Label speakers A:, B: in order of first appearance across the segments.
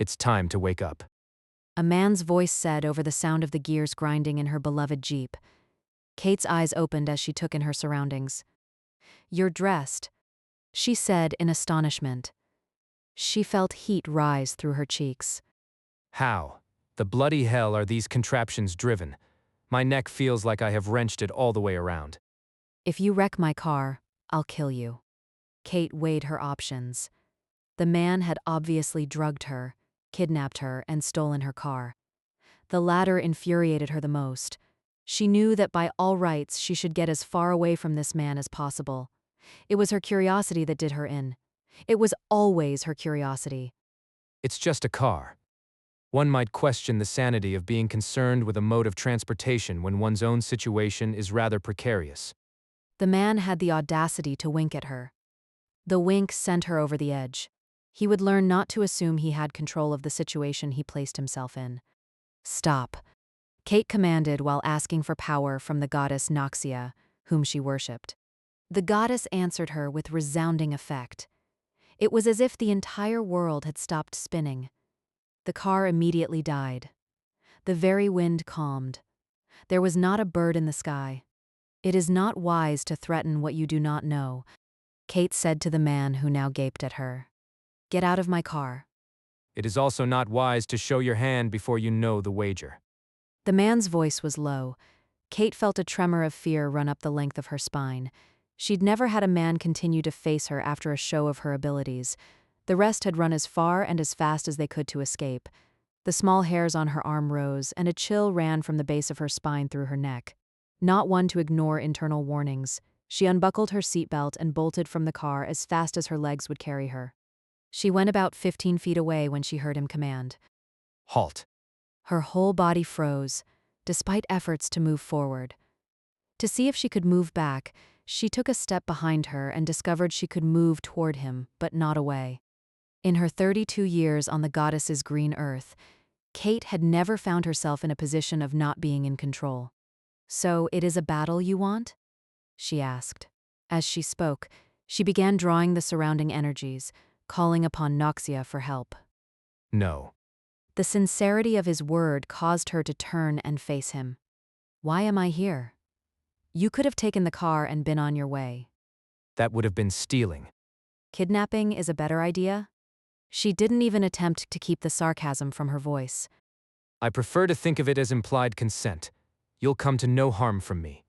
A: It's time to wake up.
B: A man's voice said over the sound of the gears grinding in her beloved Jeep. Kate's eyes opened as she took in her surroundings. "You're dressed," she said in astonishment. She felt heat rise through her cheeks.
A: How? The bloody hell are these contraptions driven? My neck feels like I have wrenched it all the way around.
B: "If you wreck my car, I'll kill you." Kate weighed her options. The man had obviously drugged her, kidnapped her, and stolen her car. The latter infuriated her the most. She knew that by all rights she should get as far away from this man as possible. It was her curiosity that did her in. It was always her curiosity.
A: It's just a car. One might question the sanity of being concerned with a mode of transportation when one's own situation is rather precarious.
B: The man had the audacity to wink at her. The wink sent her over the edge. He would learn not to assume he had control of the situation he placed himself in. "Stop," Kate commanded while asking for power from the goddess Noxia, whom she worshipped. The goddess answered her with resounding effect. It was as if the entire world had stopped spinning. The car immediately died. The very wind calmed. There was not a bird in the sky. "It is not wise to threaten what you do not know," Kate said to the man who now gaped at her. "Get out of my car."
A: It is also not wise to show your hand before you know the wager.
B: The man's voice was low. Kate felt a tremor of fear run up the length of her spine. She'd never had a man continue to face her after a show of her abilities. The rest had run as far and as fast as they could to escape. The small hairs on her arm rose, and a chill ran from the base of her spine through her neck. Not one to ignore internal warnings, she unbuckled her seatbelt and bolted from the car as fast as her legs would carry her. She went about 15 feet away when she heard him command.
A: Halt.
B: Her whole body froze, despite efforts to move forward. To see if she could move back, she took a step behind her and discovered she could move toward him, but not away. In her 32 years on the goddess's green earth, Kate had never found herself in a position of not being in control. "So it is a battle you want?" she asked. As she spoke, she began drawing the surrounding energies, calling upon Noxia for help.
A: No.
B: The sincerity of his word caused her to turn and face him. "Why am I here? You could have taken the car and been on your way."
A: That would have been stealing.
B: "Kidnapping is a better idea?" She didn't even attempt to keep the sarcasm from her voice.
A: I prefer to think of it as implied consent. You'll come to no harm from me.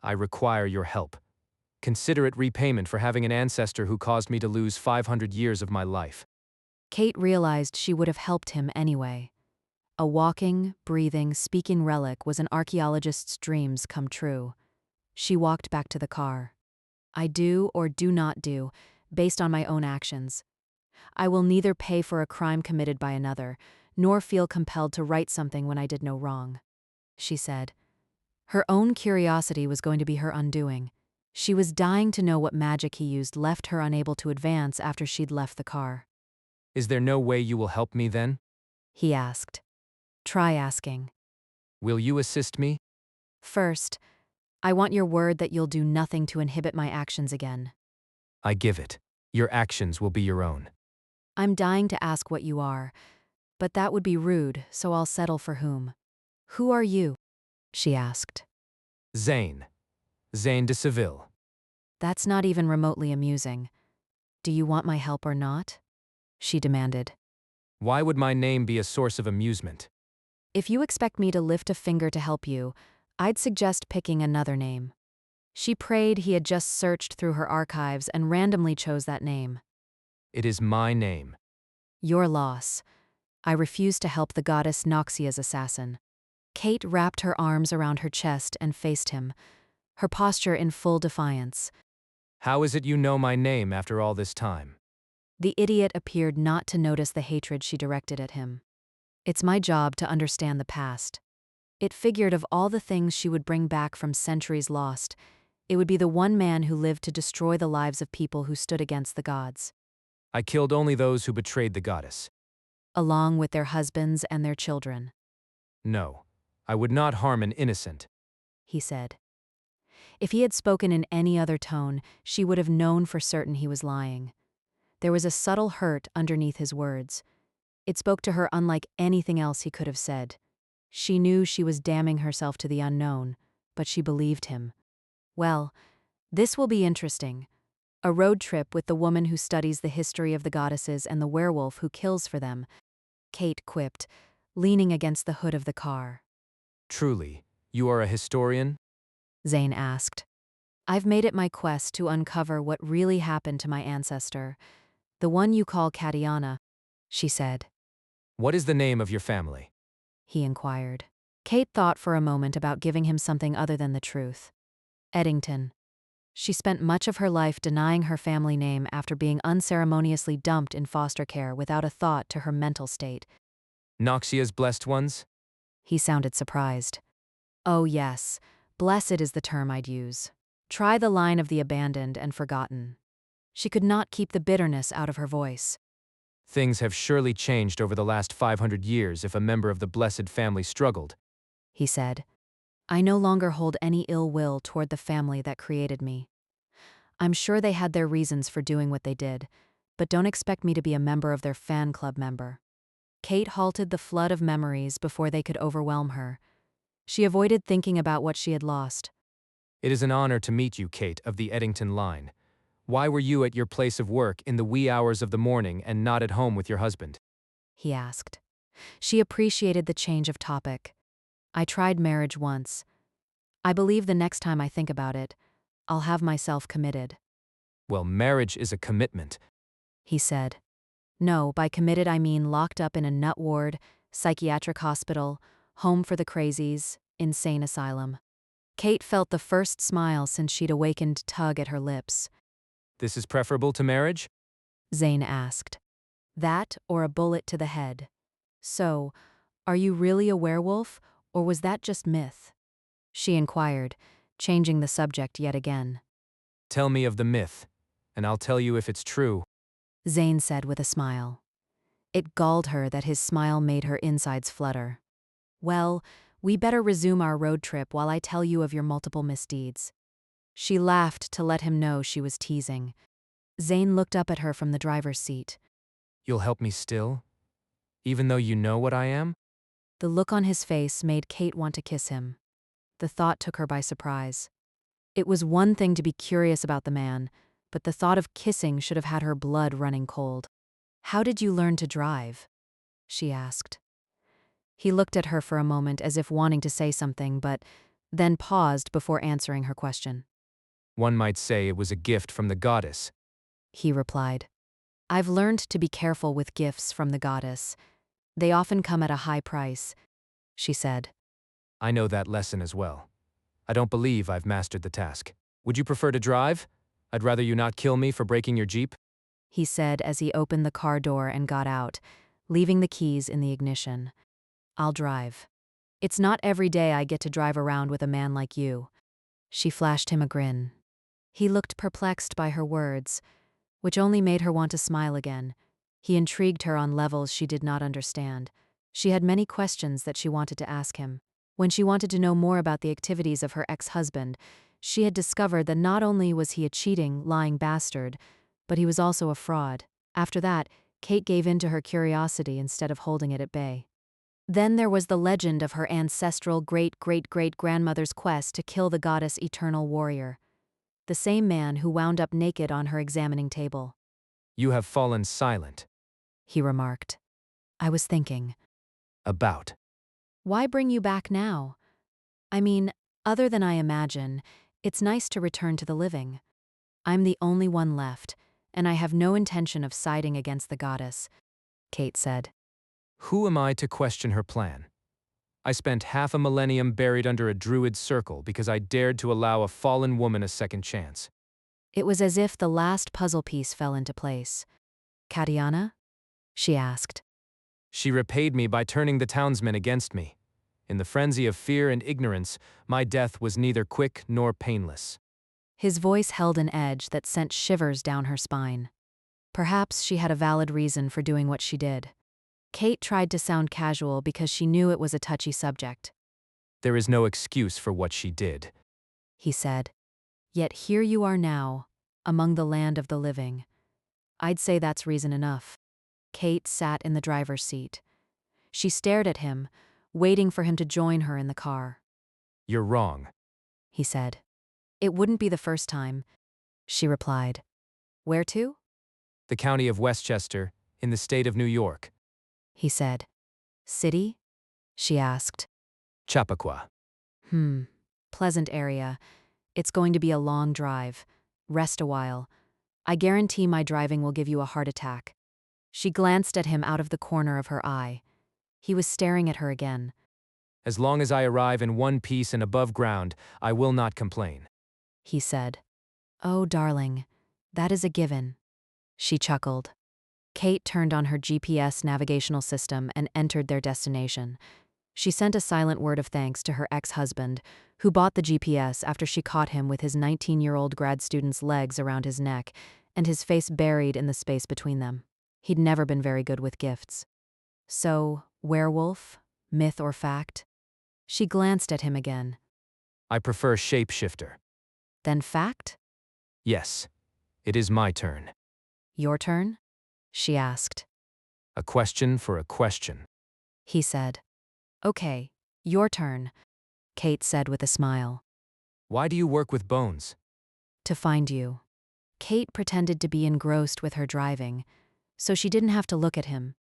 A: I require your help. Consider it repayment for having an ancestor who caused me to lose 500 years of my life.
B: Kate realized she would have helped him anyway. A walking, breathing, speaking relic was an archaeologist's dreams come true. She walked back to the car. "I do or do not do, based on my own actions. I will neither pay for a crime committed by another, nor feel compelled to right something when I did no wrong," she said. Her own curiosity was going to be her undoing. She was dying to know what magic he used left her unable to advance after she'd left the car.
A: Is there no way you will help me then?
B: He asked. "Try asking."
A: Will you assist me?
B: "First, I want your word that you'll do nothing to inhibit my actions again."
A: I give it. Your actions will be your own.
B: "I'm dying to ask what you are, but that would be rude, so I'll settle for whom." "Who are you?" she asked.
A: Zane. Zane de Seville.
B: "That's not even remotely amusing. Do you want my help or not?" she demanded.
A: Why would my name be a source of amusement?
B: "If you expect me to lift a finger to help you, I'd suggest picking another name." She prayed he had just searched through her archives and randomly chose that name.
A: It is my name.
B: "Your loss. I refuse to help the goddess Noxia's assassin." Kate wrapped her arms around her chest and faced him, her posture in full defiance.
A: How is it you know my name after all this time?
B: The idiot appeared not to notice the hatred she directed at him. "It's my job to understand the past." It figured of all the things she would bring back from centuries lost, it would be the one man who lived to destroy the lives of people who stood against the gods,
A: I killed only those who betrayed the goddess.
B: along with their husbands and their children,
A: No, I would not harm an innocent.
B: he said. If he had spoken in any other tone, she would have known for certain he was lying. There was a subtle hurt underneath his words. It spoke to her unlike anything else he could have said. She knew she was damning herself to the unknown, but she believed him. Well, this will be interesting. A road trip with the woman who studies the history of the goddesses and the werewolf who kills for them, Kate quipped, leaning against the hood of the car.
A: Truly, you are a historian?
B: Zane asked. I've made it my quest to uncover what really happened to my ancestor, the one you call Katiana, she said.
A: What is the name of your family?
B: He inquired. Kate thought for a moment about giving him something other than the truth. Eddington. She spent much of her life denying her family name after being unceremoniously dumped in foster care without a thought to her mental state.
A: Noxia's blessed ones?
B: He sounded surprised. Oh yes, blessed is the term I'd use. Try the line of the abandoned and forgotten. She could not keep the bitterness out of her voice.
A: Things have surely changed over the last 500 years if a member of the blessed family struggled.
B: He said. I no longer hold any ill will toward the family that created me. I'm sure they had their reasons for doing what they did, but don't expect me to be a member of their fan club member. Kate halted the flood of memories before they could overwhelm her. She avoided thinking about what she had lost.
A: It is an honor to meet you, Kate, of the Eddington line. Why were you at your place of work in the wee hours of the morning and not at home with your husband?
B: He asked. She appreciated the change of topic. I tried marriage once. I believe the next time I think about it, I'll have myself committed.
A: Well, marriage is a commitment.
B: He said. No, by committed I mean locked up in a nut ward, psychiatric hospital, home for the crazies, insane asylum. Kate felt the first smile since she'd awakened tug at her lips.
A: This is preferable to marriage?
B: Zane asked. That or a bullet to the head. So, are you really a werewolf, or was that just myth? She inquired, changing the subject yet again.
A: Tell me of the myth, and I'll tell you if it's true.
B: Zane said with a smile. It galled her that his smile made her insides flutter. Well, we better resume our road trip while I tell you of your multiple misdeeds. She laughed to let him know she was teasing. Zane looked up at her from the driver's seat.
A: You'll help me still? Even though you know what I am?
B: The look on his face made Kate want to kiss him. The thought took her by surprise. It was one thing to be curious about the man, but the thought of kissing should have had her blood running cold. How did you learn to drive? She asked. He looked at her for a moment as if wanting to say something, but then paused before answering her question.
A: One might say it was a gift from the goddess.
B: He replied. I've learned to be careful with gifts from the goddess. They often come at a high price, she said.
A: I know that lesson as well. I don't believe I've mastered the task. Would you prefer to drive? I'd rather you not kill me for breaking your Jeep.
B: He said as he opened the car door and got out, leaving the keys in the ignition. I'll drive. It's not every day I get to drive around with a man like you. She flashed him a grin. He looked perplexed by her words, which only made her want to smile again. He intrigued her on levels she did not understand. She had many questions that she wanted to ask him. When she wanted to know more about the activities of her ex-husband, she had discovered that not only was he a cheating, lying bastard, but he was also a fraud. After that, Kate gave in to her curiosity instead of holding it at bay. Then there was the legend of her ancestral great-great-great-grandmother's quest to kill the goddess Eternal Warrior, the same man who wound up naked on her examining table.
A: You have fallen silent.
B: He remarked. I was thinking.
A: About.
B: Why bring you back now? I mean, other than I imagine, it's nice to return to the living. I'm the only one left, and I have no intention of siding against the goddess, Kate said.
A: Who am I to question her plan? I spent half a millennium buried under a druid circle because I dared to allow a fallen woman a second chance.
B: It was as if the last puzzle piece fell into place. Katiana? She asked.
A: She repaid me by turning the townsmen against me. In the frenzy of fear and ignorance, my death was neither quick nor painless.
B: His voice held an edge that sent shivers down her spine. Perhaps she had a valid reason for doing what she did. Kate tried to sound casual because she knew it was a touchy subject.
A: There is no excuse for what she did.
B: He said. Yet here you are now, among the land of the living. I'd say that's reason enough. Kate sat in the driver's seat. She stared at him, waiting for him to join her in the car.
A: You're wrong.
B: He said. It wouldn't be the first time, she replied. Where to?
A: The county of Westchester, in the state of New York.
B: He said. City? She asked.
A: Chappaqua.
B: Pleasant area. It's going to be a long drive. Rest a while. I guarantee my driving will give you a heart attack. She glanced at him out of the corner of her eye. He was staring at her again.
A: As long as I arrive in one piece and above ground, I will not complain.
B: He said. Oh, darling, that is a given. She chuckled. Kate turned on her GPS navigational system and entered their destination. She sent a silent word of thanks to her ex-husband, who bought the GPS after she caught him with his 19-year-old grad student's legs around his neck and his face buried in the space between them. He'd never been very good with gifts. So, werewolf? Myth or fact? She glanced at him again.
A: I prefer shapeshifter.
B: Then fact?
A: Yes. It is my turn.
B: Your turn? She asked.
A: A question for a question.
B: He said. Okay, your turn, Kate said with a smile.
A: Why do you work with bones?
B: To find you. Kate pretended to be engrossed with her driving, so she didn't have to look at him.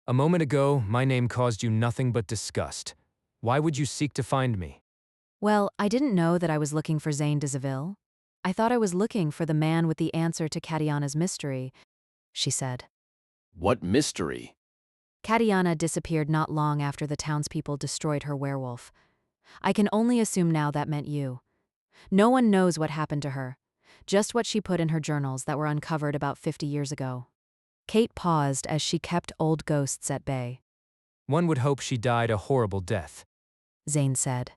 A: A moment ago, my name caused you nothing but disgust. Why would you seek to find me?
B: Well, I didn't know that I was looking for Zane de Seville. I thought I was looking for the man with the answer to Katiana's mystery, she said.
C: What mystery?
B: Katiana disappeared not long after the townspeople destroyed her werewolf. I can only assume now that meant you. No one knows what happened to her, just what she put in her journals that were uncovered about 50 years ago. Kate paused as she kept old ghosts at bay.
A: One would hope she died a horrible death.
B: Zane said.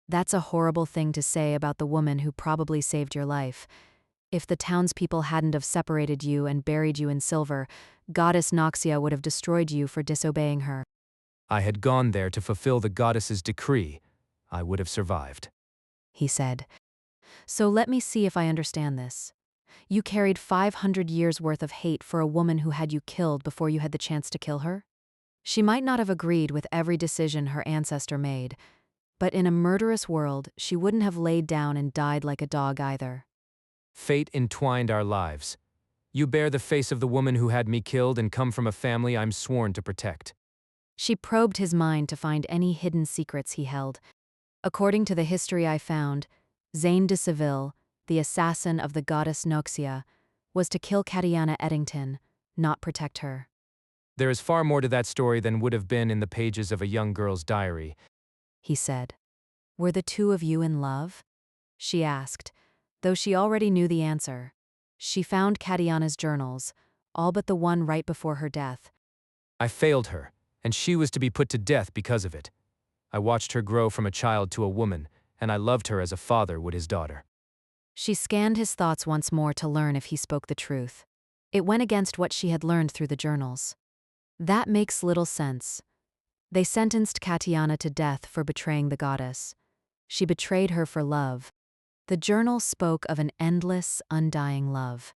B: That's a horrible thing to say about the woman who probably saved your life. If the townspeople hadn't have separated you and buried you in silver, Goddess Noxia would have destroyed you for disobeying her.
A: I had gone there to fulfill the goddess's decree. I would have survived.
B: He said. So let me see if I understand this. You carried 500 years' worth of hate for a woman who had you killed before you had the chance to kill her? She might not have agreed with every decision her ancestor made, but in a murderous world, she wouldn't have laid down and died like a dog either.
A: Fate entwined our lives. You bear the face of the woman who had me killed and come from a family I'm sworn to protect.
B: She probed his mind to find any hidden secrets he held. According to the history I found, Zane de Seville, the assassin of the goddess Noxia, was to kill Katiana Eddington, not protect her.
A: There is far more to that story than would have been in the pages of a young girl's diary,
B: He said. Were the two of you in love? She asked, though she already knew the answer. She found Katiana's journals, all but the one right before her death.
A: I failed her, and she was to be put to death because of it. I watched her grow from a child to a woman, and I loved her as a father would his daughter.
B: She scanned his thoughts once more to learn if he spoke the truth. It went against what she had learned through the journals. That makes little sense. They sentenced Katiana to death for betraying the goddess. She betrayed her for love. The journal spoke of an endless, undying love.